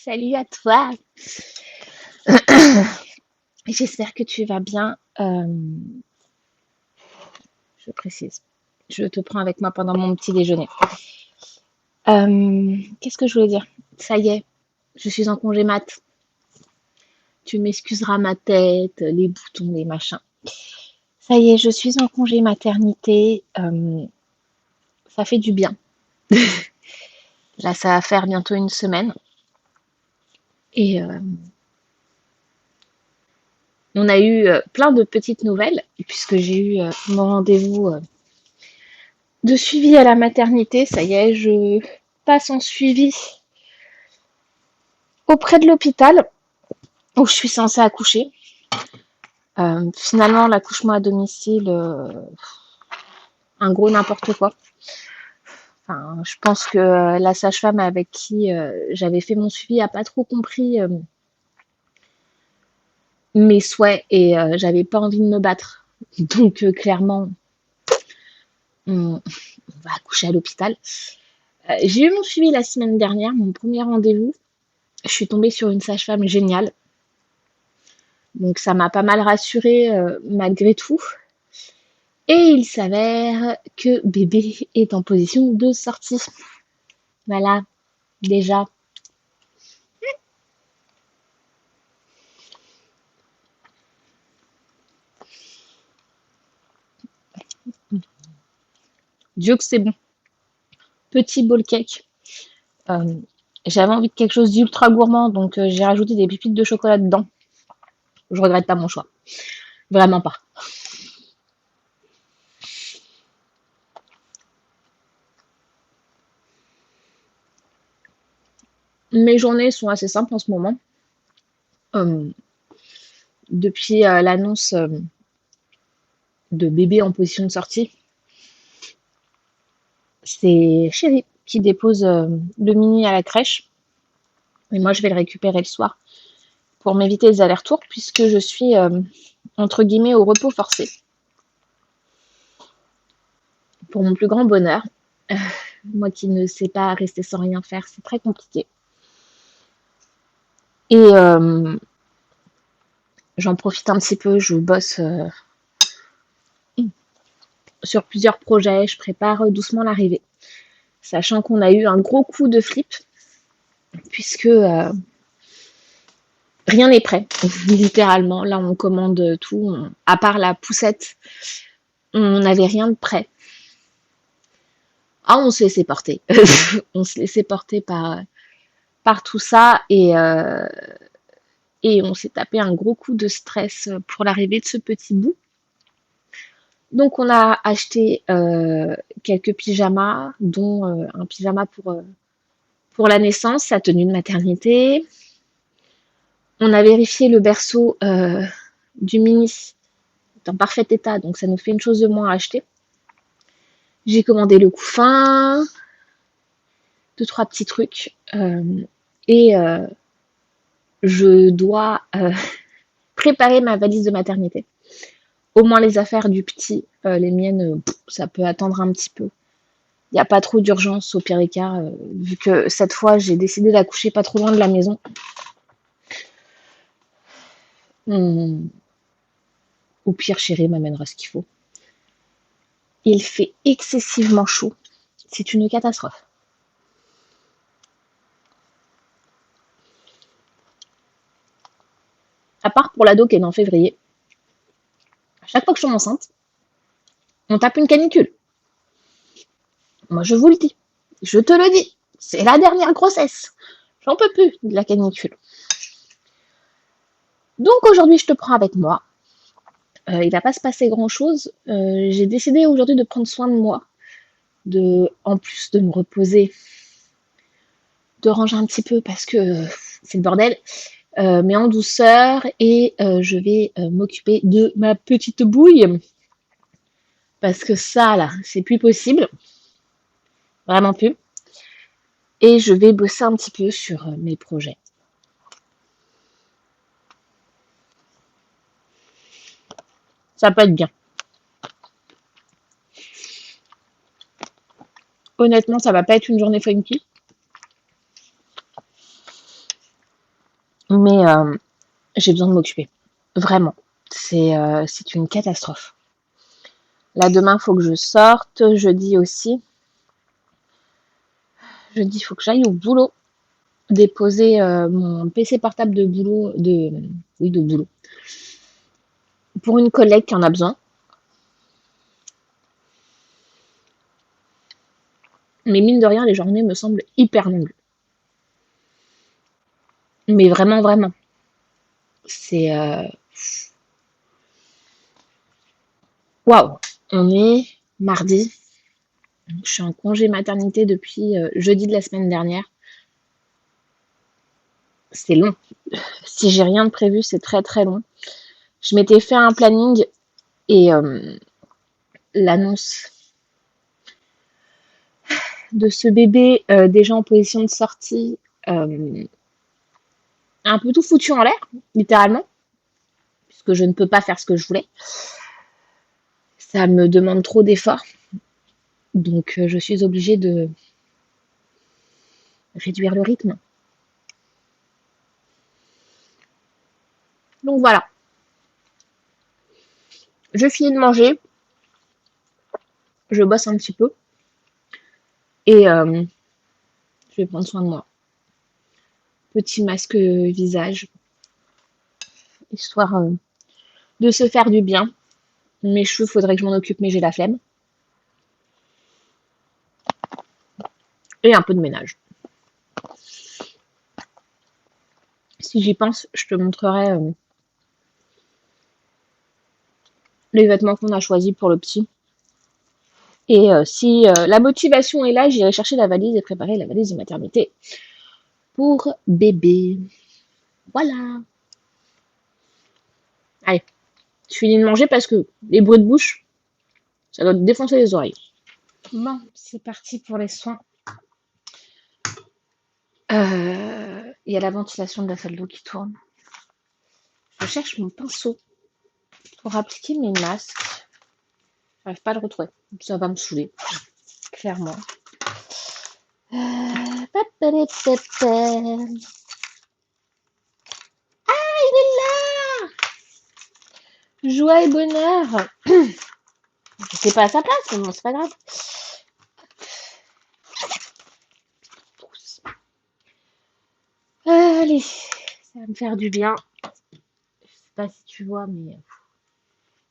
Salut à toi. J'espère que tu vas bien. Je précise, je te prends avec moi pendant mon petit déjeuner. Qu'est-ce que je voulais dire? Ça y est, je suis en congé mat. Tu m'excuseras ma tête, les boutons, les machins. Ça y est, je suis en congé maternité. Ça fait du bien. Là, ça va faire bientôt une semaine. Et on a eu plein de petites nouvelles, puisque j'ai eu mon rendez-vous de suivi à la maternité. Ça y est, je passe en suivi auprès de l'hôpital où je suis censée accoucher. Finalement, l'accouchement à domicile, un gros n'importe quoi. Enfin, je pense que la sage-femme avec qui j'avais fait mon suivi a pas trop compris mes souhaits et j'avais pas envie de me battre. Donc clairement, on va accoucher à l'hôpital. J'ai eu mon suivi la semaine dernière, mon premier rendez-vous. Je suis tombée sur une sage-femme géniale. Donc ça m'a pas mal rassurée malgré tout. Et il s'avère que bébé est en position de sortie. Voilà, déjà. Dieu que c'est bon. Petit bowl cake. Euh, J'avais envie de quelque chose d'ultra gourmand, donc j'ai rajouté des pépites de chocolat dedans. Je regrette pas mon choix. Vraiment pas. Mes journées sont assez simples en ce moment. Euh, Depuis l'annonce de bébé en position de sortie, c'est Chéri qui dépose le mini à la crèche. Et moi, je vais le récupérer le soir pour m'éviter les allers-retours puisque je suis entre guillemets au repos forcé. Pour mon plus grand bonheur. Moi qui ne sais pas rester sans rien faire, c'est très compliqué. Et j'en profite un petit peu, je bosse sur plusieurs projets, je prépare doucement l'arrivée. Sachant qu'on a eu un gros coup de flip, puisque rien n'est prêt, littéralement. Là, on commande tout, à part la poussette, on n'avait rien de prêt. Ah, on se laissait porter. On se laissait porter par tout ça et on s'est tapé un gros coup de stress pour l'arrivée de ce petit bout. Donc on a acheté quelques pyjamas, dont un pyjama pour la naissance, sa tenue de maternité. On a vérifié le berceau du mini est en parfait état, donc ça nous fait une chose de moins à acheter. J'ai commandé le couffin, deux, trois petits trucs. Et je dois préparer ma valise de maternité. Au moins les affaires du petit, les miennes, ça peut attendre un petit peu. Il n'y a pas trop d'urgence au pire des cas, vu que cette fois j'ai décidé d'accoucher pas trop loin de la maison. Hum, Au pire, chérie m'amènera ce qu'il faut. Il fait excessivement chaud. C'est une catastrophe. À part pour l'ado qui est né en février. À chaque fois que je suis enceinte, on tape une canicule. Moi, je vous le dis. Je te le dis. C'est la dernière grossesse. J'en peux plus de la canicule. Donc aujourd'hui, je te prends avec moi. Il va pas se passer grand-chose. J'ai décidé aujourd'hui de prendre soin de moi. En plus de me reposer, de ranger un petit peu parce que c'est le bordel. Mais en douceur. Et je vais m'occuper de ma petite bouille. Parce que ça, là, c'est plus possible. Vraiment plus. Et je vais bosser un petit peu sur mes projets. Ça peut être bien. Honnêtement, ça va pas être une journée funky. Mais j'ai besoin de m'occuper. Vraiment. C'est une catastrophe. Là, demain, il faut que je sorte. Jeudi aussi. Jeudi, il faut que j'aille au boulot. Déposer mon PC portable de boulot. Oui, de boulot. Pour une collègue qui en a besoin. Mais mine de rien, les journées me semblent hyper longues. Mais vraiment, vraiment. C'est... Waouh! On est mardi. Je suis en congé maternité depuis jeudi de la semaine dernière. C'est long. Si j'ai rien de prévu, c'est très très long. Je m'étais fait un planning et l'annonce de ce bébé déjà en position de sortie un peu tout foutu en l'air, littéralement, puisque je ne peux pas faire ce que je voulais. Ça me demande trop d'efforts. Donc je suis obligée de réduire le rythme. Donc voilà. Je finis de manger. Je bosse un petit peu. Et je vais prendre soin de moi. Petit masque visage. Histoire de se faire du bien. Mes cheveux, faudrait que je m'en occupe, mais j'ai la flemme. Et un peu de ménage. Si j'y pense, je te montrerai les vêtements qu'on a choisis pour le petit. Et si la motivation est là, j'irai chercher la valise et préparer la valise de maternité pour bébé. Voilà. Allez, je finis de manger parce que les bruits de bouche, ça doit te défoncer les oreilles. Bon, c'est parti pour les soins. Il y a la ventilation de la salle d'eau qui tourne. Je cherche mon pinceau pour appliquer mes masques. J'arrive pas à le retrouver. Ça va me saouler, clairement. Ah, il est là! Joie et bonheur. C'est pas à sa place, mais bon, c'est pas grave. Allez, ça va me faire du bien. Je sais pas si tu vois, mais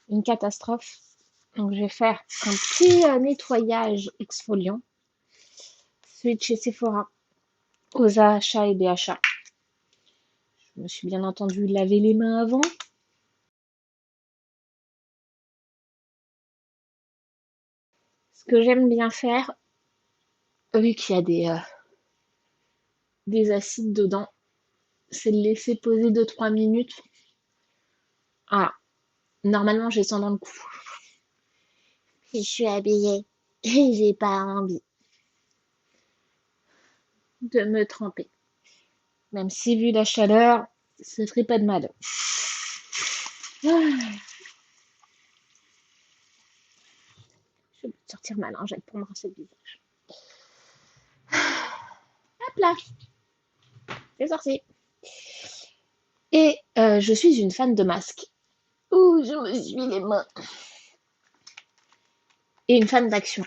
une catastrophe. Donc je vais faire un petit nettoyage exfoliant. Celui de chez Sephora. Aux achats et BHA. Je me suis bien entendu laver les mains avant. Ce que j'aime bien faire, vu qu'il y a des acides dedans, c'est de laisser poser 2-3 minutes. Ah, normalement j'ai ça dans le cou. Si je suis habillée et j'ai pas envie de me tremper. Même si vu la chaleur, ça ferait pas de mal. Ah, je vais sortir ma lingette pour me rincer le visage. Hop là, c'est sorti. Et je suis une fan de masques. Ouh, je me suis les mains. Et une fan d'action.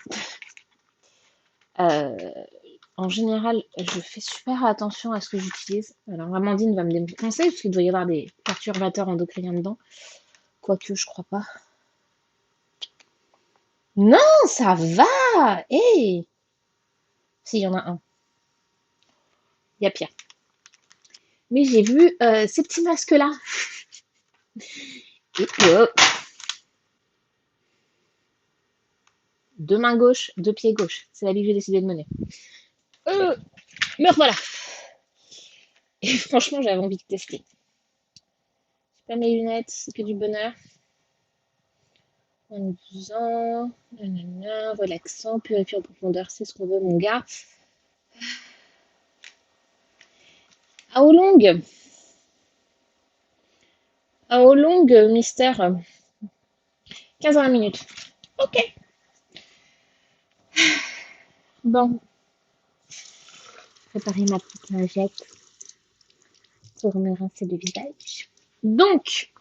Euh, En général, je fais super attention à ce que j'utilise. Alors, Amandine va me déconseiller parce qu'il doit y avoir des perturbateurs endocriniens dedans. Quoique, je crois pas. Non, ça va! Hé! Si, il y en a un. Il y a pire. Mais j'ai vu ces petits masques-là. Et hop. Deux mains gauche, deux pieds gauche. C'est la vie que j'ai décidé de mener. Me revoilà. Et franchement, j'avais envie de tester. J'ai pas mes lunettes, c'est que du bonheur. En disant, nanana, relaxant, purifiant en profondeur, c'est ce qu'on veut, mon gars. À Olong, mystère, 15 à 20 minutes. Ok. Bon, préparer ma petite lingette pour me rincer le visage. Donc,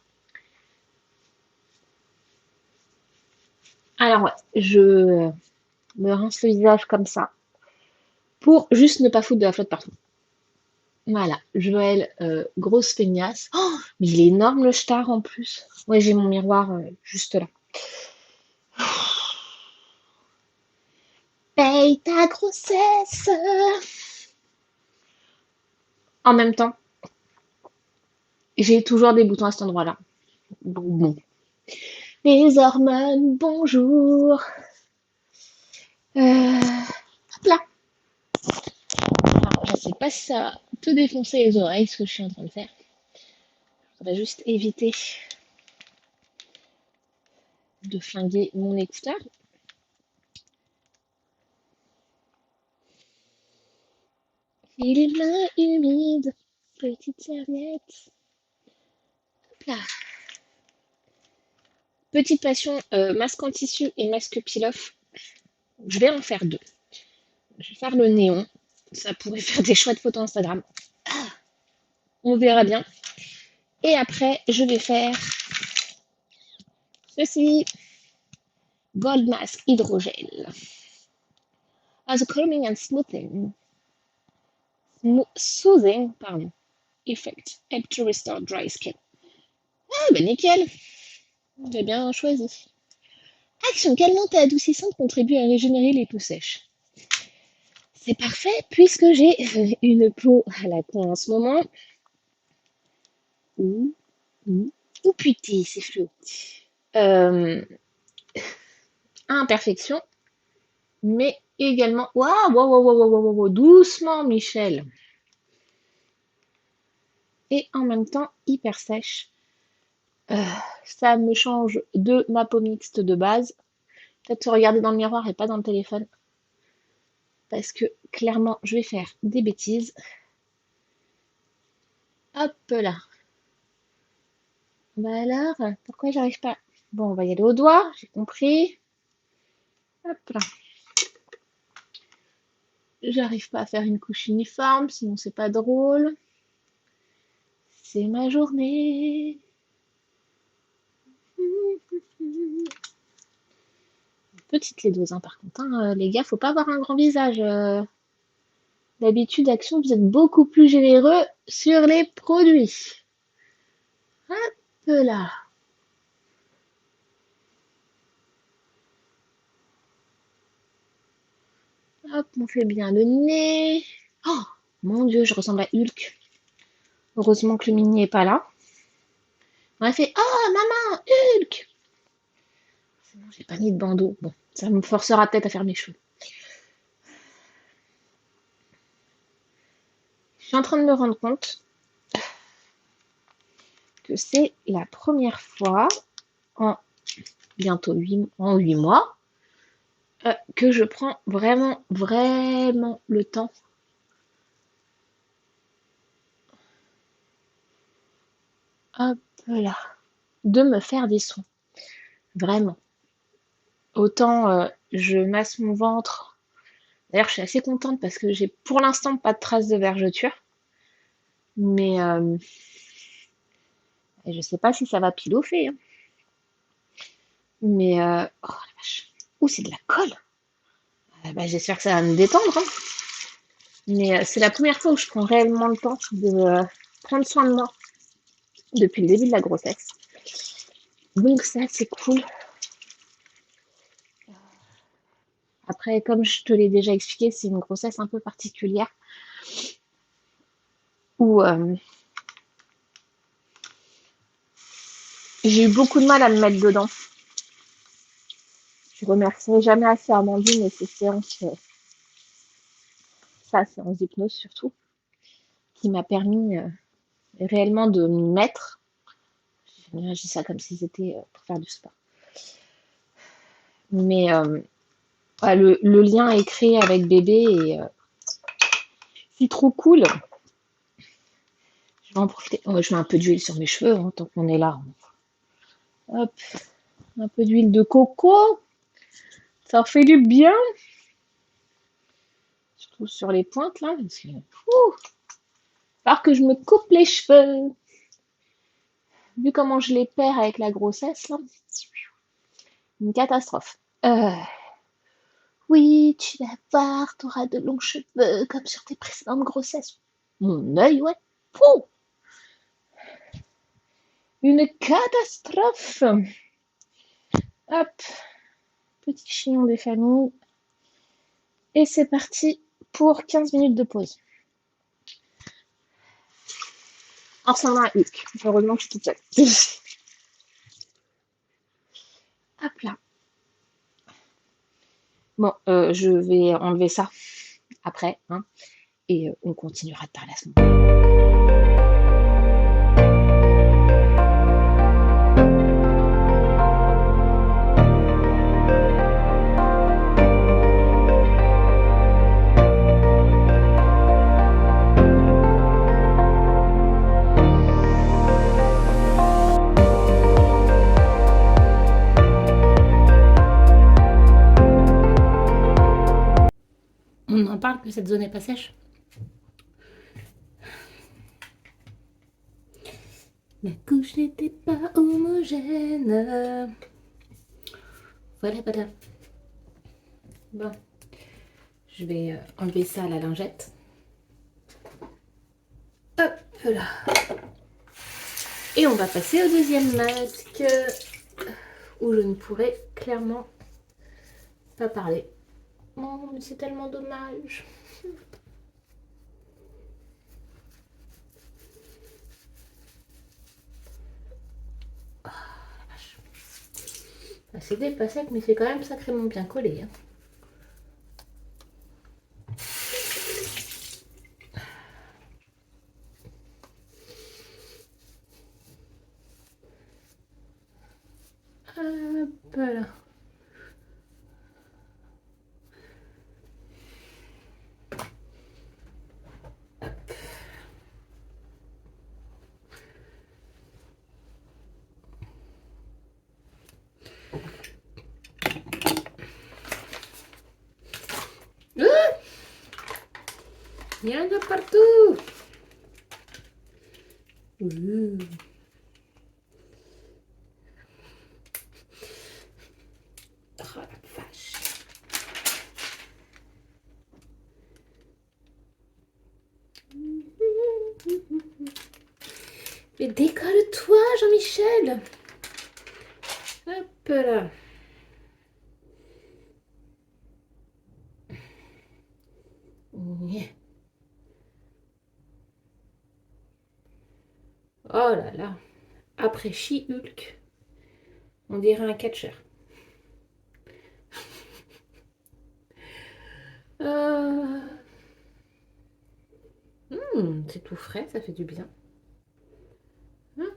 alors ouais, je me rince le visage comme ça pour juste ne pas foutre de la flotte partout. Voilà, Joël, grosse feignasse. Oh, mais il est énorme le star en plus. Ouais, j'ai mon miroir juste là. Paye ta grossesse. En même temps, j'ai toujours des boutons à cet endroit-là. Bon. Les hormones, bonjour. Hop là. Alors, je ne sais pas si ça va te défoncer les oreilles, ce que je suis en train de faire. On va juste éviter de flinguer mon écouteur. Il est mains humide, petite serviette. Hop là. Petite passion, masque en tissu et masque peel-off. Je vais en faire deux. Je vais faire le néon. Ça pourrait faire des chouettes photos Instagram. On verra bien. Et après, je vais faire ceci. Gold Mask Hydrogel. As a calming and soothing effect. Help to restore dry skin. Ah, bah nickel. J'ai bien choisi. Action calmante et adoucissante contribue à régénérer les peaux sèches. C'est parfait puisque j'ai une peau à la con en ce moment. Ouh, putain, c'est fluo. Imperfection, mais également. Waouh, wow, doucement, Michel. Et en même temps, hyper sèche. Ça me change de ma peau mixte de base. Peut-être se regarder dans le miroir et pas dans le téléphone. Parce que clairement, je vais faire des bêtises. Hop là. Bah alors, pourquoi j'arrive pas? Bon, on va y aller au doigt, j'ai compris. Hop là. J'arrive pas à faire une couche uniforme, sinon c'est pas drôle. C'est ma journée. Petite les doses, hein, par contre. Hein, les gars, faut pas avoir un grand visage. D'habitude, Action, vous êtes beaucoup plus généreux sur les produits. Hop là. Hop, on fait bien le nez. Oh, mon Dieu, je ressemble à Hulk. Heureusement que le mini n'est pas là. On a fait oh, maman, Hulk. C'est bon, j'ai pas mis de bandeau. Bon, ça me forcera peut-être à faire mes cheveux. Je suis en train de me rendre compte que c'est la première fois en bientôt 8 mois que je prends vraiment le temps hop là, de me faire des soins. Vraiment. Autant je masse mon ventre. D'ailleurs, je suis assez contente parce que j'ai pour l'instant pas de traces de vergeture. Mais je sais pas si ça va piloffer. Hein. Mais oh la vache. Ouh, c'est de la colle. Bah, j'espère que ça va me détendre. Hein. Mais c'est la première fois où je prends réellement le temps de prendre soin de moi depuis le début de la grossesse. Donc ça, c'est cool. Après, comme je te l'ai déjà expliqué, c'est une grossesse un peu particulière où j'ai eu beaucoup de mal à me mettre dedans. Je remercierai jamais assez Amandine et ses séances, sa séance d'hypnose surtout, qui m'a permis réellement de m'y mettre. Je dis ça comme si c'était pour faire du sport. Mais le lien est créé avec bébé et c'est trop cool. Je vais en profiter. Oh, je mets un peu d'huile sur mes cheveux hein, tant qu'on est là. Hop, un peu d'huile de coco. Ça fait du bien. Surtout sur les pointes là. Parce que, Alors que je me coupe les cheveux. Vu comment je les perds avec la grossesse, là, une catastrophe. Oui, tu vas voir, t'auras de longs cheveux comme sur tes précédentes grossesses. Mon œil, ouais. Pouh, une catastrophe. Hop, petit chignon des familles. Et c'est parti pour 15 minutes de pause. En ressemble à un Hulk. Heureusement que je suis toute seule. Hop là. Bon, je vais enlever ça après, hein, et on continuera de parler à ce moment. On en parle que cette zone n'est pas sèche. La couche n'était pas homogène. Voilà, voilà. Bon, je vais enlever ça à la lingette. Hop là. Et on va passer au deuxième masque où je ne pourrai clairement pas parler. Oh, mais c'est tellement dommage. Oh, la vache. Ah, c'est pas sec, mais c'est quand même sacrément bien collé. Hein. Hop là. Il y en a partout. Ouh. Oh la vache. Mais décolle-toi, Jean-Michel. Hop là. Oh là là. Après She-Hulk, on dirait un catcheur. C'est tout frais, ça fait du bien. Hop.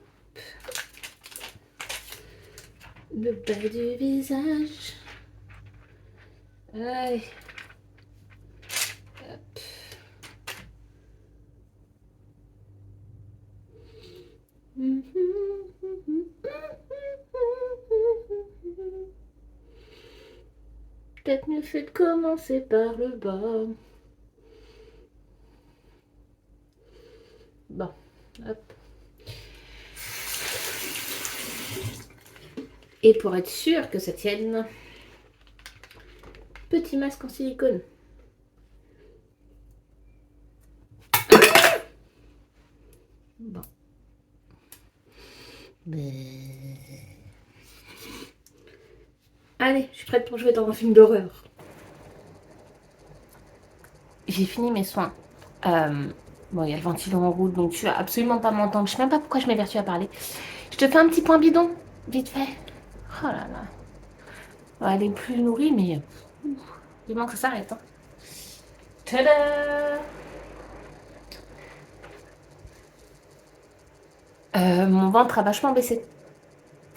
Le bas du visage. Allez. Hop. Peut-être mieux fait de commencer par le bas. Bon, hop. Et pour être sûr que ça tienne, petit masque en silicone. Bon. Allez, je suis prête pour jouer dans un film d'horreur. J'ai fini mes soins. Bon, il y a le ventilo en route, donc tu vas absolument pas m'entendre. Je sais même pas pourquoi je m'évertue à parler. Je te fais un petit point bidon, vite fait. Oh là là. Ouais, elle est plus nourrie, mais il manque que ça s'arrête. Hein. Tada! Mon ventre a vachement baissé.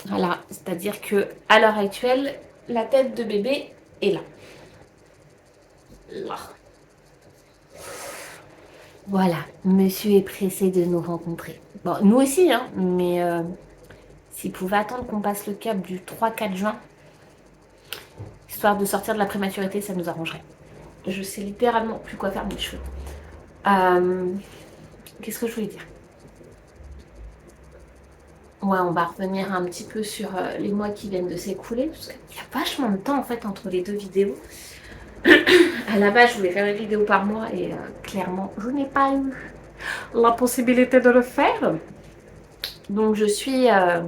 Voilà, c'est-à-dire que à l'heure actuelle, la tête de bébé est là. Là. Voilà, monsieur est pressé de nous rencontrer. Bon, nous aussi, hein, mais s'il pouvait attendre qu'on passe le cap du 3-4 juin, histoire de sortir de la prématurité, ça nous arrangerait. Je sais littéralement plus quoi faire de mes cheveux. Qu'est-ce que je voulais dire? Ouais, on va revenir un petit peu sur les mois qui viennent de s'écouler, parce qu'il y a vachement de temps en fait entre les deux vidéos. À la base, je voulais faire une vidéo par mois et clairement, je n'ai pas eu la possibilité de le faire. Donc, je suis à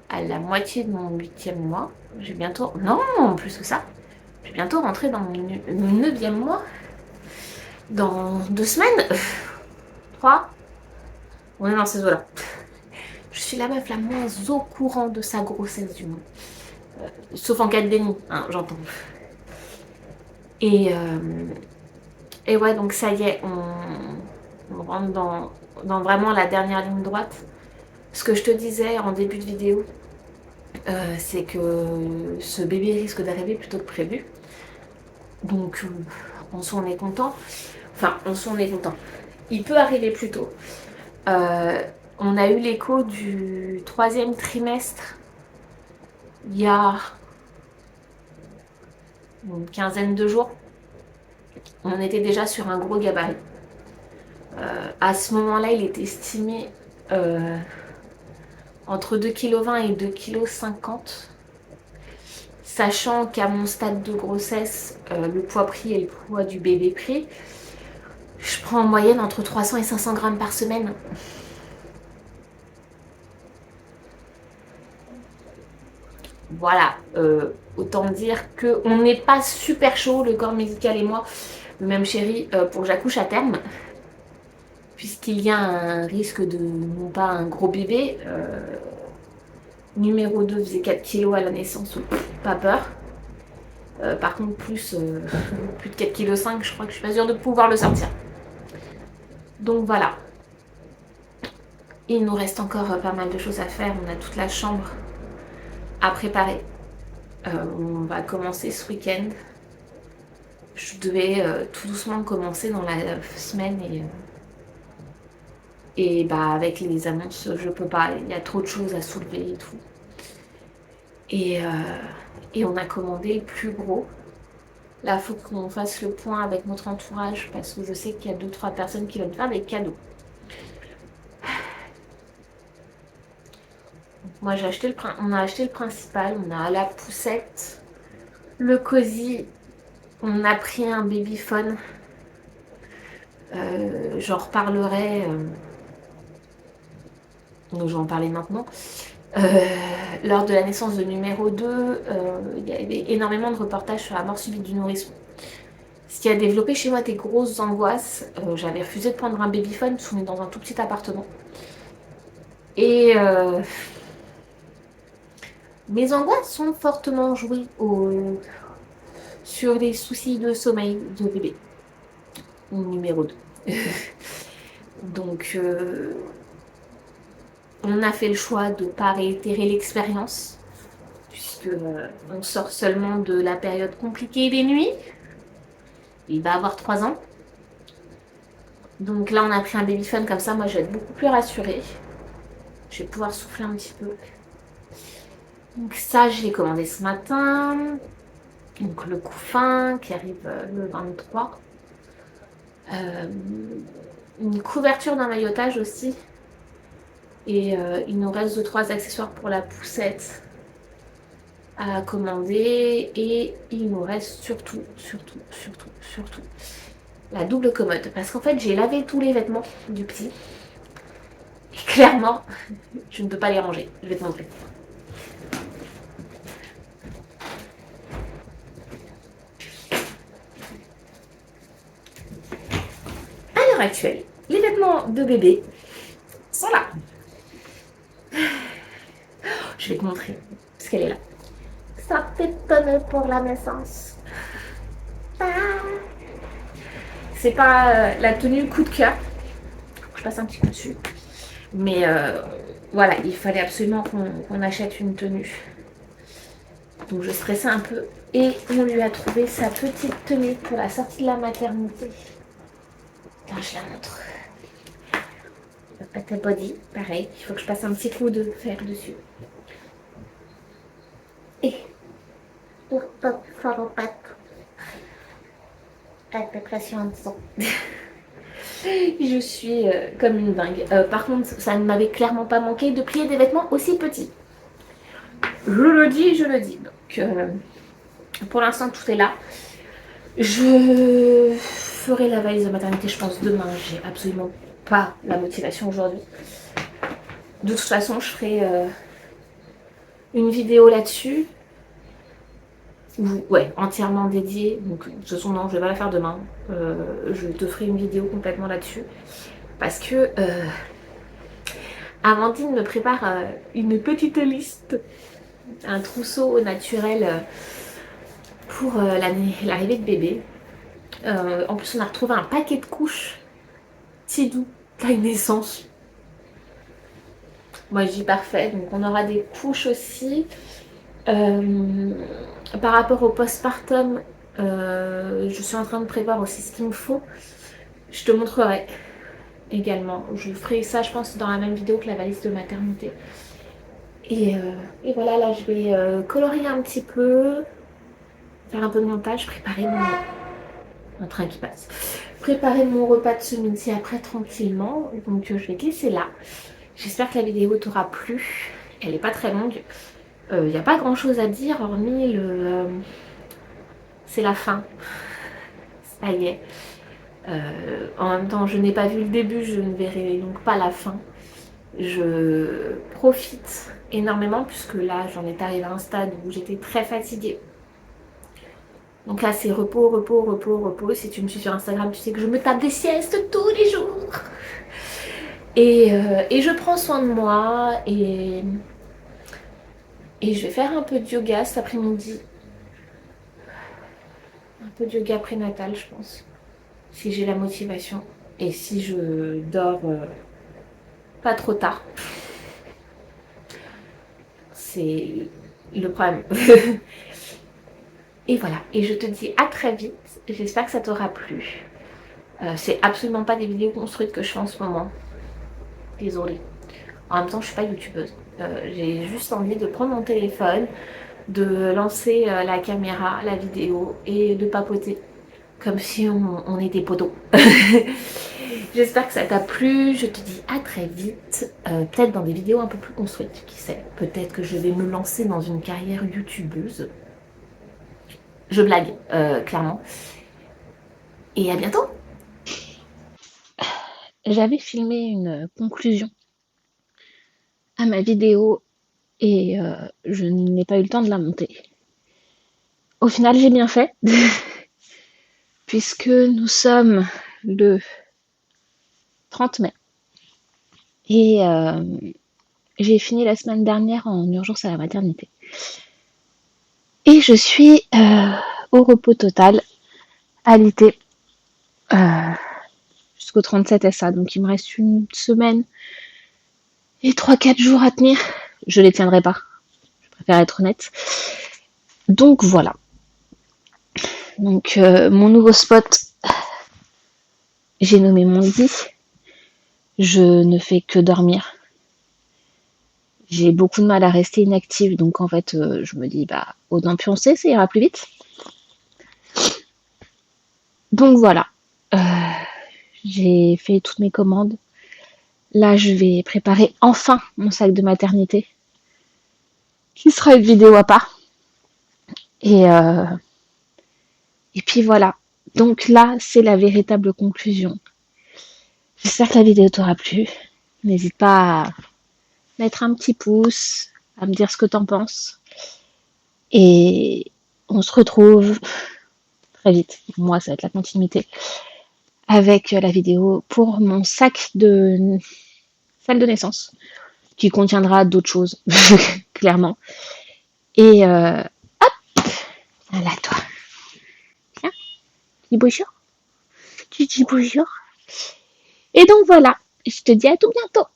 la moitié de mon 8e mois. J'ai bientôt... Non, plus que ça. Je vais bientôt rentrer dans mon 9e mois. Dans 2 semaines. 3. On est dans ces eaux-là. Je suis la meuf la moins au courant de sa grossesse du monde. Sauf en cas de déni, hein, j'entends. Et, et ouais, donc ça y est, on rentre dans vraiment la dernière ligne droite. Ce que je te disais en début de vidéo, c'est que ce bébé risque d'arriver plus tôt que prévu. Donc, en soi, on est content. Enfin, en soi, on est content. Il peut arriver plus tôt. On a eu l'écho du 3e trimestre il y a une quinzaine de jours. On était déjà sur un gros gabarit. À ce moment-là, il était estimé entre 2,20 kg et 2,50 kg. Sachant qu'à mon stade de grossesse, le poids pris et le poids du bébé pris, je prends en moyenne entre 300 et 500 grammes par semaine. Voilà, autant dire qu'on n'est pas super chaud, le corps médical et moi, le même chéri, pour que j'accouche à terme, puisqu'il y a un risque de, non pas un gros bébé, numéro 2 faisait 4 kilos à la naissance, pas peur. Par contre, plus de 4,5 kg, je crois que je suis pas sûre de pouvoir le sortir. Donc voilà. Il nous reste encore pas mal de choses à faire. On a toute la chambre à préparer. On va commencer ce week-end. Je devais tout doucement commencer dans la semaine et bah avec les annonces, je peux pas. Il y a trop de choses à soulever et tout. Et on a commandé le plus gros. Là, il faut qu'on fasse le point avec notre entourage parce que je sais qu'il y a 2-3 personnes qui veulent faire des cadeaux. Moi, on a acheté le principal. On a la poussette, le cosy. On a pris un babyphone. J'en reparlerai. Donc, je vais en parler maintenant. Lors de la naissance de numéro 2, il y avait énormément de reportages sur la mort subite du nourrisson. Ce qui a développé chez moi des grosses angoisses. J'avais refusé de prendre un babyphone parce qu'on est dans un tout petit appartement. Et mes angoisses sont fortement jouées sur les soucis de sommeil de bébé. Numéro 2. Donc, on a fait le choix de ne pas réitérer l'expérience, puisque on sort seulement de la période compliquée des nuits. Il va avoir 3 ans. Donc là, on a pris un babyphone comme ça. Moi, je vais être beaucoup plus rassurée. Je vais pouvoir souffler un petit peu. Donc ça, je l'ai commandé ce matin. Donc le couffin qui arrive le 23. Une couverture d'emmaillotage aussi. Et il nous reste 2-3 accessoires pour la poussette à commander. Et il nous reste surtout la double commode. Parce qu'en fait, j'ai lavé tous les vêtements du petit. Et clairement, je ne peux pas les ranger. Je vais te montrer. À l'heure actuelle, les vêtements de bébé sont là. Je vais te montrer, parce qu'elle est là. Ça pétonnait pour la naissance. C'est pas la tenue coup de cœur. Je passe un petit coup dessus. Mais voilà, il fallait absolument qu'on achète une tenue. Donc je stressais un peu. Et on lui a trouvé sa petite tenue pour la sortie de la maternité. Là, je la montre. Le pâté body, pareil. Il faut que je passe un petit coup de fer dessus. Et salopette. peu près sur un temps. Je suis comme une dingue. Par contre, ça ne m'avait clairement pas manqué de plier des vêtements aussi petits. Je le dis, je le dis. Donc, pour l'instant, tout est là. Je ferai la valise de maternité, je pense, demain. J'ai absolument pas la motivation aujourd'hui. De toute façon, je ferai une vidéo là-dessus. Ouais, entièrement dédiée. Donc, de toute façon, non, je vais pas la faire demain. Je te ferai une vidéo complètement là-dessus. Parce que Amandine me prépare une petite liste, un trousseau au naturel pour l'arrivée de bébé. En plus, on a retrouvé un paquet de couches Tidou, taille naissance. Moi, je dis parfait. Donc, on aura des couches aussi. Par rapport au postpartum, je suis en train de prévoir aussi ce qu'il me faut. Je te montrerai également. Je ferai ça, je pense, dans la même vidéo que la valise de maternité. Et voilà, là, je vais colorier un petit peu, faire un peu de montage, préparer un train qui passe. Préparer mon repas de ce midi après tranquillement. Donc, je vais te laisser là. J'espère que la vidéo t'aura plu. Elle n'est pas très longue. Il n'y a pas grand chose à dire hormis c'est la fin. Ça y est. En même temps, je n'ai pas vu le début, je ne verrai donc pas la fin. Je profite énormément puisque là, j'en étais arrivée à un stade où j'étais très fatiguée. Donc là, c'est repos, repos, repos, repos. Si tu me suis sur Instagram, tu sais que je me tape des siestes tous les jours. Et je prends soin de moi et je vais faire un peu de yoga cet après-midi. Un peu de yoga prénatal, je pense. Si j'ai la motivation. Et si je dors pas trop tard. C'est le problème. Et voilà. Et je te dis à très vite. J'espère que ça t'aura plu. C'est absolument pas des vidéos construites que je fais en ce moment. Désolée. En même temps, je suis pas youtubeuse. J'ai juste envie de prendre mon téléphone, de lancer la caméra, la vidéo et de papoter. Comme si on était potos. J'espère que ça t'a plu. Je te dis à très vite. Peut-être dans des vidéos un peu plus construites. Qui sait? Peut-être que je vais me lancer dans une carrière youtubeuse. Je blague, clairement. Et à bientôt. J'avais filmé une conclusion à ma vidéo et je n'ai pas eu le temps de la monter. Au final, j'ai bien fait, puisque nous sommes le 30 mai. Et j'ai fini la semaine dernière en urgence à la maternité. Et je suis au repos total, alité, jusqu'au 37 SA. Donc il me reste une semaine et 3-4 jours à tenir. Je les tiendrai pas. Je préfère être honnête. Donc voilà. Donc mon nouveau spot, j'ai nommé mon lit. Je ne fais que dormir. J'ai beaucoup de mal à rester inactive, donc en fait, je me dis, bah, autant pioncer, ça ira plus vite. Donc voilà, j'ai fait toutes mes commandes. Là, je vais préparer enfin mon sac de maternité, qui sera une vidéo à part. Et puis voilà. Donc là, c'est la véritable conclusion. J'espère que la vidéo t'aura plu. N'hésite pas à mettre un petit pouce, à me dire ce que t'en penses. Et on se retrouve très vite. Moi, ça va être la continuité avec la vidéo pour mon sac de salle de naissance qui contiendra d'autres choses, clairement. Et hop, voilà toi. Tiens, dis bonjour. Tu dis bonjour. Et donc voilà, je te dis à tout bientôt.